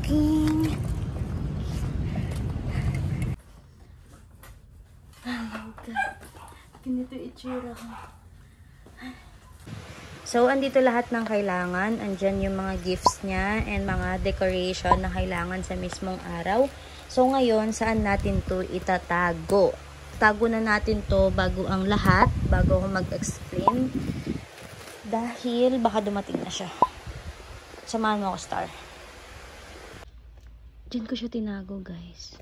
walking. Oh my God. Ganito itsura ko. So, andito lahat ng kailangan. Andyan yung mga gifts niya and mga decoration na kailangan sa mismong araw. So, ngayon, saan natin to itatago? Tago na natin to bago ang lahat, bago ako mag-explain. Dahil baka dumating na siya. Samahan mo ako, Star. Diyan ko siya tinago, guys.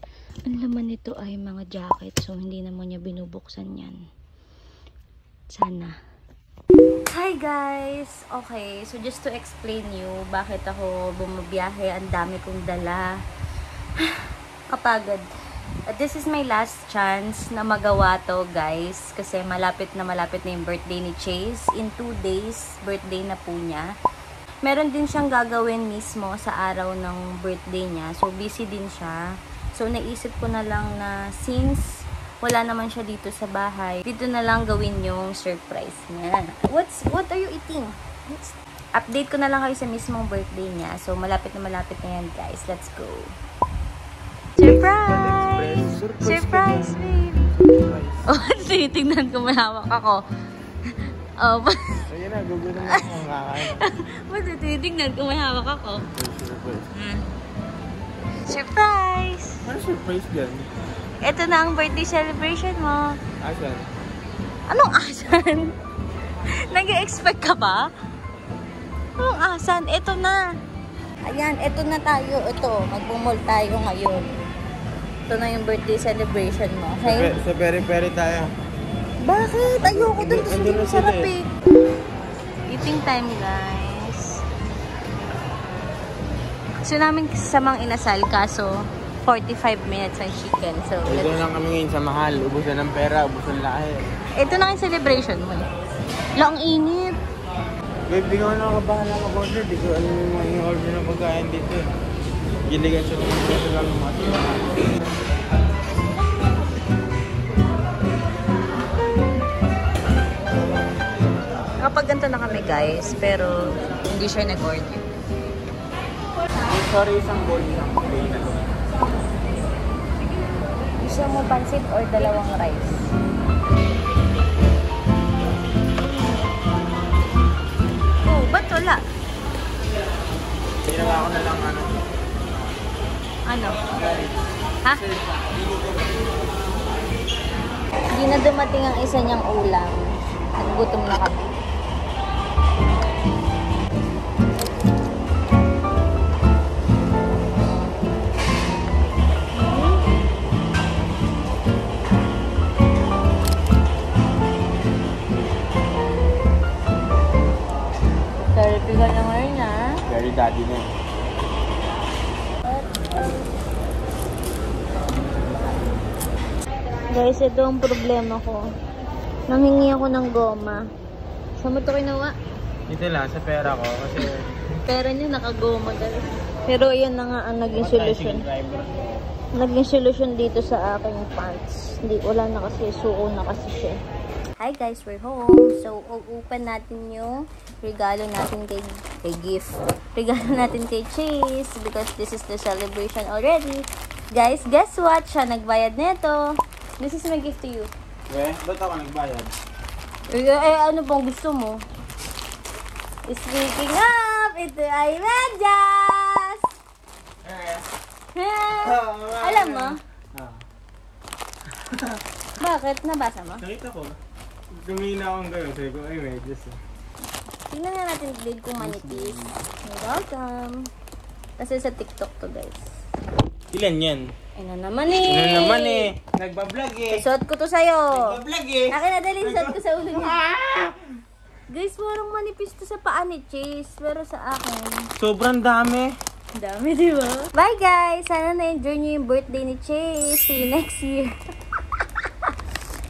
Ang laman nito ay mga jacket. So, hindi naman niya binubuksan yan. Sana. Hi guys! Okay, so just to explain you bakit ako bumabiyahe, ang dami kong dala. Kapagod. This is my last chance na magawa to, guys, kasi malapit na yung birthday ni Chase. In 2 days, birthday na po niya. Meron din siyang gagawin mismo sa araw ng birthday niya. So, busy din siya. So, naisip ko na lang na since wala naman siya dito sa bahay, dito na lang gawin yung surprise niya. What are you eating? Update ko na lang kayo sa mismong birthday niya. So, malapit na yan, guys. Let's go. Surprise! Surprise, babe! Oh, tinitingnan ko, may hawak ako. Oh, ayun na, gugulo na akong kakain. Ba't tinitingnan ko, may hawak ako? Surprise! Ano surprise dyan? Ito na ang birthday celebration mo. Asan? Anong asan? Nag-expect ka ba? Anong asan? Ito na. Ayan, ito na tayo. Ito, magbumol tayo ngayon. Ito na yung birthday celebration mo. Okay? Sa peri-peri tayo. Bakit? Ayoko dun. Gusto hindi masarap eh. Eating time, guys. Gusto namin samang inasal, kaso 45 minutes ang chicken. So, ito lang kami ngayon sa mahal. Ubusan ng pera, ubusan lahi. Ito na yung celebration mo. Lang init. Babe, di ko nakakabahala mag-order. Di ko ano yung mga in-order ng pagkain dito. Giligan siya naman dito lang ng mga tinahan. Kapag ganito na kami, guys, pero hindi siya nag-order. Sorry, isang bowl lang. Okay na to. Gusto mo pansit or dalawang rice? Oh, ba't wala? Ginawa ko na lang ano. Ano? Ha? Hindi na dumating ang isa niyang ulam. Nagutom na kami. Therapy ka na ngayon, ha? Very daddy na eh. Guys, ito ang problema ko. Nanghingi ako ng goma. Saan mo ito kinuha? Dito lang, sa pera ko. Kasi Pera niya nakagoma, guys. Pero yan na nga ang naging solusyon. Naging solusyon dito sa aking pants. Hindi, wala na kasi. Suo na kasi siya. Hi guys, we're home. So, open natin yung regalo natin kay gift. Regalo natin kay Chase because this is the celebration already. Guys, guess what? Siya nagbayad nito. This is my gift to you. ba't ako nagbayad? Ano pong gusto mo? Speaking of, ito ay medyas! Alam mo? Bakit? Nabasa mo? Nakita ko. Tumina akong gano'n. Sabi ko, ay, medyas eh. Tingnan nga natin blade kung manipis. You're welcome. Kasi sa TikTok to, guys. Ilan yan? Ano naman eh? Ano naman eh? Nagbablog eh. Suot ko to sa'yo. Nagbablog eh. Akin na dali, suot ko sa ulo niya. Guys, parang manipis to sa paa ni Chase. Pero sa akin, Sobrang dami. dami, di ba? Bye guys! Sana na-enjoy nyo yung birthday ni Chase. See you next year.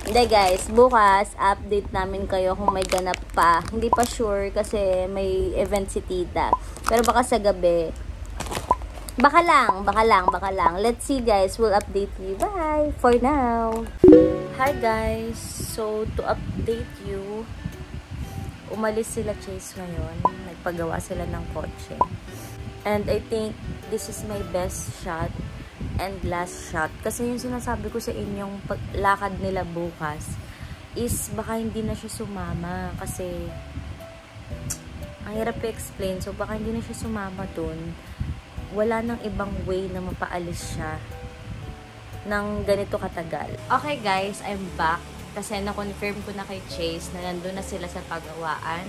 Hindi guys, bukas update namin kayo kung may ganap pa. Hindi pa sure kasi may event si tita. Pero baka sa gabi. Baka lang. Let's see guys, we'll update you. Bye! For now! Hi guys! So, to update you, umalis sila Chase ngayon. Nagpagawa sila ng kotse. And I think this is my best shot and last shot. Kasi yung sinasabi ko sa inyong paglakad nila bukas is baka hindi na siya sumama. Kasi ang hirap i-explain. So baka hindi na siya sumama dun. Wala nang ibang way na mapaalis siya ng ganito katagal. Okay guys, I'm back. Kasi na-confirm ko na kay Chase na nandun na sila sa pagawaan.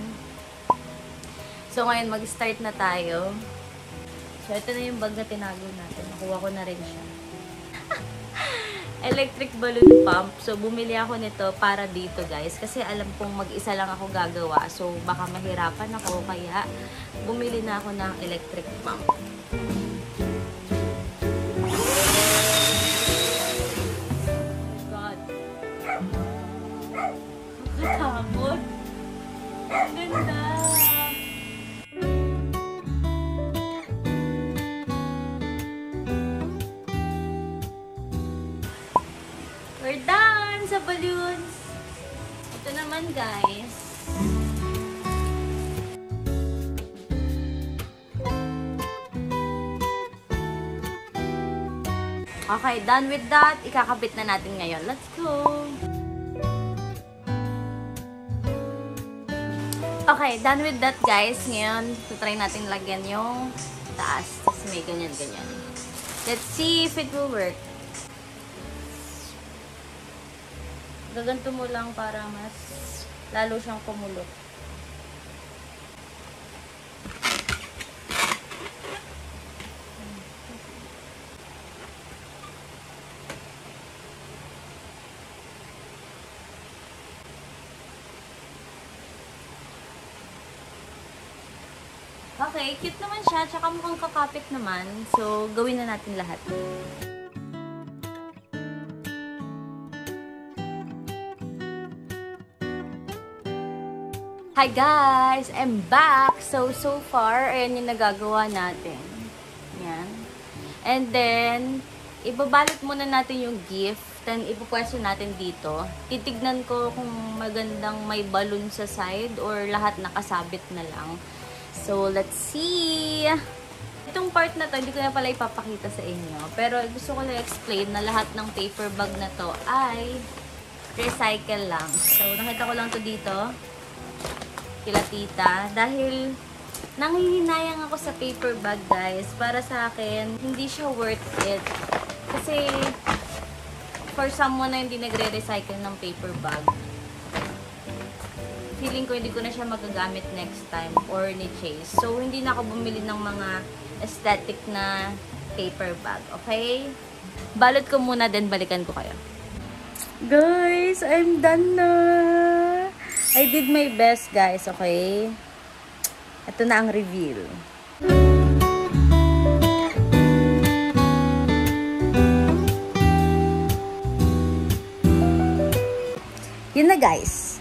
So ngayon mag-start na tayo. So ito na yung bag na tinago natin. Nakuha ko na rin siya. Electric balloon pump. So bumili ako nito para dito guys. Kasi alam kong mag-isa lang ako gagawa. So baka mahirapan ako. Kaya bumili na ako ng electric pump. Katakot. Ganda. We're done sa balloons. Ito naman guys. Okay, done with that. Ikakabit na natin ngayon. Let's go! Okay, done with that guys. Ngayon, try natin lagyan yung taas. Tapos may ganyan-ganyan. Let's see if it will work. Gaganto mo lang para mas lalo siyang kumulot. Okay, cute naman siya. Tsaka mukhang kakapit naman. So, gawin na natin lahat. Hi guys! I'm back! So far, ayan yung nagagawa natin. Yan. And then, ibabalot muna natin yung gift. Then, ipupwesto natin dito. Titignan ko kung magandang may balloon sa side or lahat nakasabit na lang. So, let's see! Itong part na to, hindi ko na pala ipapakita sa inyo. Pero gusto ko na explain na lahat ng paper bag na to ay recycle lang. So, nakita ko lang to dito. Kila tita. Dahil nanghihinayang ako sa paper bag, guys. Para sa akin, hindi siya worth it. Kasi, for someone na hindi nagre-recycle ng paper bag, feeling ko hindi ko na siya magagamit next time or ni Chase. So, hindi na ako bumili ng mga aesthetic na paper bag. Okay? Balot ko muna, then balikan ko kayo. Guys, I'm done na! I did my best, guys. Okay? Ito na ang reveal. Yun na, guys.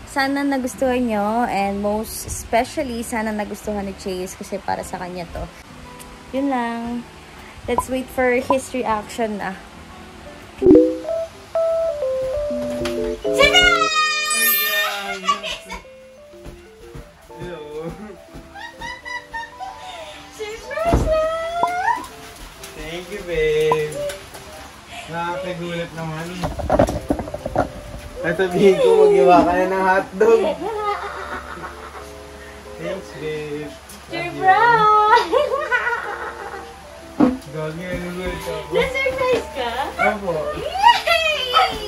Sana nagustuhan nyo, and most especially, sana nagustuhan ni Chase kasi para sa kanya to. Yun lang. Let's wait for his reaction na. Surprise na! Thank you, babe. Nakakagulat naman. Natabihin ko mag-iwa ka na ng hotdog. Thanks, babe. Surprise! Gagi, nagulat ako. Na-surprise ka? Opo. Yay!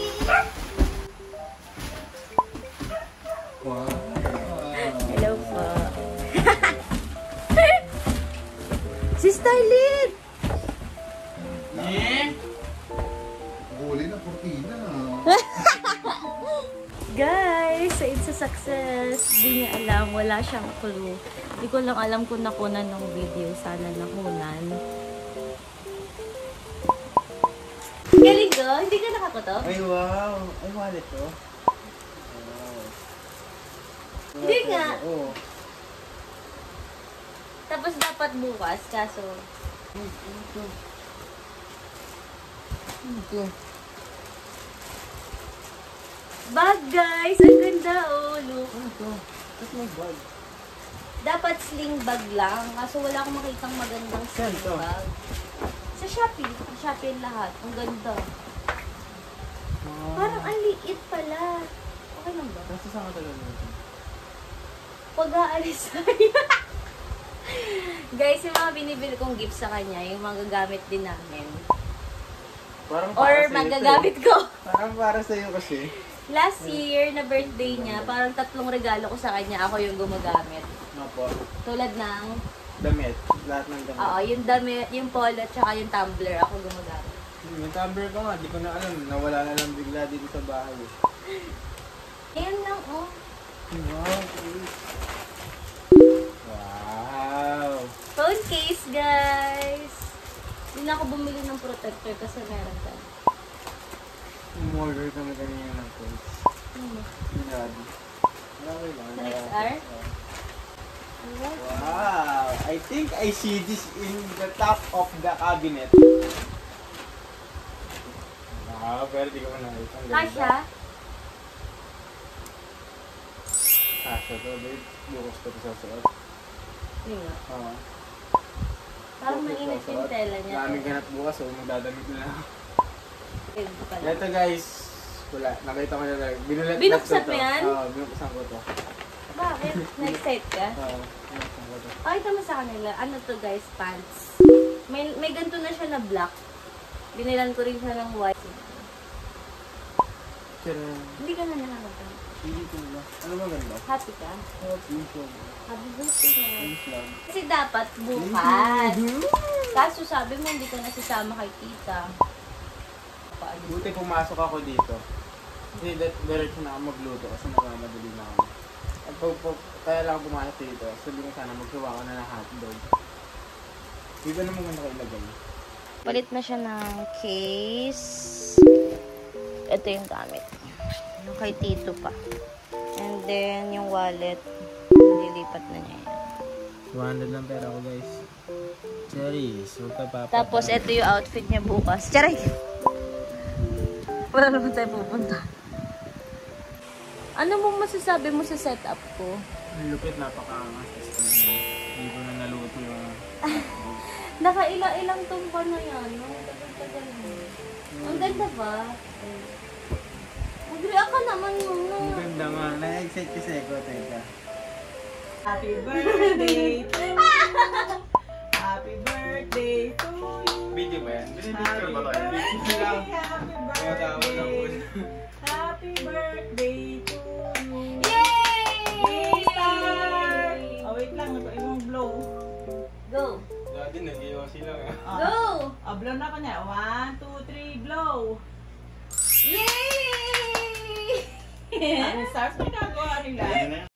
Wow. Hello po. Si Starlet! Eh? Huli na, kortina. Guys, so it's a success. Hindi niya alam, wala siyang clue. Hindi ko lang alam kung nakunan ng video. Sana nakunan. Galing ko? Hindi ka nakakutok? Ay, wow. Ay, wallet to. Hindi nga. Oo. Tapos dapat bukas, kaso... Ito. Bag, guys! Ang ganda, oh! Look. Ito. That's my bag. Dapat sling bag lang. Kaso wala akong makitang magandang Saan sling to? bag. Sa Shopee. Sa Shopee lahat. Ang ganda. Parang ang liit pala. Okay lang ba? Kasi saan ka talaga nito? Pag-aalis tayo. Guys, yung mga binibili kong gift sa kanya, yung mga gagamit din namin. Parang Or para sa'yo magagamit to ko. eh. Parang para sa'yo kasi. Last year na birthday niya, parang 3 regalo ko sa kanya, ako yung gumagamit. Ano po? Tulad ng, Damit. Lahat ng damit. oo, yung damit, yung polo, tsaka yung tumbler, ako gumagamit. Yung tumbler ko nga, di ko na alam. Nawala na lang bigla dito sa bahay. Ayan lang, oh. Wow! Phone case, guys! Hindi na ako bumili ng protector kasi meron ka. Umorder kami kanina ng clothes. Pinadi. Okay lang. Sa next hour? Wow! I think I see this in the top of the cabinet. Wow, pero di ko na nakita. Ang ganda. Kasha? Kasha to, babe. Bukas ko ito sa suot. Yun nga. Oo. Parang mainit yung tela niya. Maraming ganap bukas, so magdadamit na lang. Pwede pala. Ito guys, wala. Nakita ko na lang. Binuksan mo yan? Oo, binuksan ko to. Bakit? Na-excite ka? Oo, binuksan ko to. Pakita mo sa kanila. Ano to guys? Pants. May ganito na siya na black. Binilan ko rin siya ng white. Pero, Hindi ka na nakakata. hindi ko na. Ano ba ganda? Happy ka? Oh, please lang. Happy birthday na. Please lang. Kasi dapat bukas. Kaso sabi mo hindi ka nasasama kay tita. Paano? Buti pumasok ako dito. Kasi diretso na ako magluto kasi nagmamadali na ako. At kaya lang ako pumasok dito. Sabi ko sana magsawa ko na ng hotdog. Dito naman ganda ko ilagay. Palit na siya ng case. Ito yung gamit. Yung kay Tito pa. And then, yung wallet. Nililipat na niya yan. 200 lang pera ko guys. Cherries, huwag ka papa. Tapos, ito yung outfit niya bukas. Charay! Wala naman tayo pupunta. Ano mong masasabi mo sa setup ko? Ang lupit, napaka-angas. Hindi ko na naluto yung... Nakaila-ilang tumpa na yan. No? Tagal-tagal mo. Ang ganda ba? Mag-react ka naman muna. Ang ganda nga. Na-excite kasi ako. Teka. Happy birthday to you. Happy birthday to you. Video ba yan? Binibicture ba tayo? Video lang. Kaya tao na po. Happy birthday to you. Yay! Star! Oh, wait lang. Ibang blow. Go! Dati nag-iwasi lang ah. Go! Oh, blow na ko niya. 1, 2, 3, blow. Yay! Ano stars may nagawa nila? Ayan na.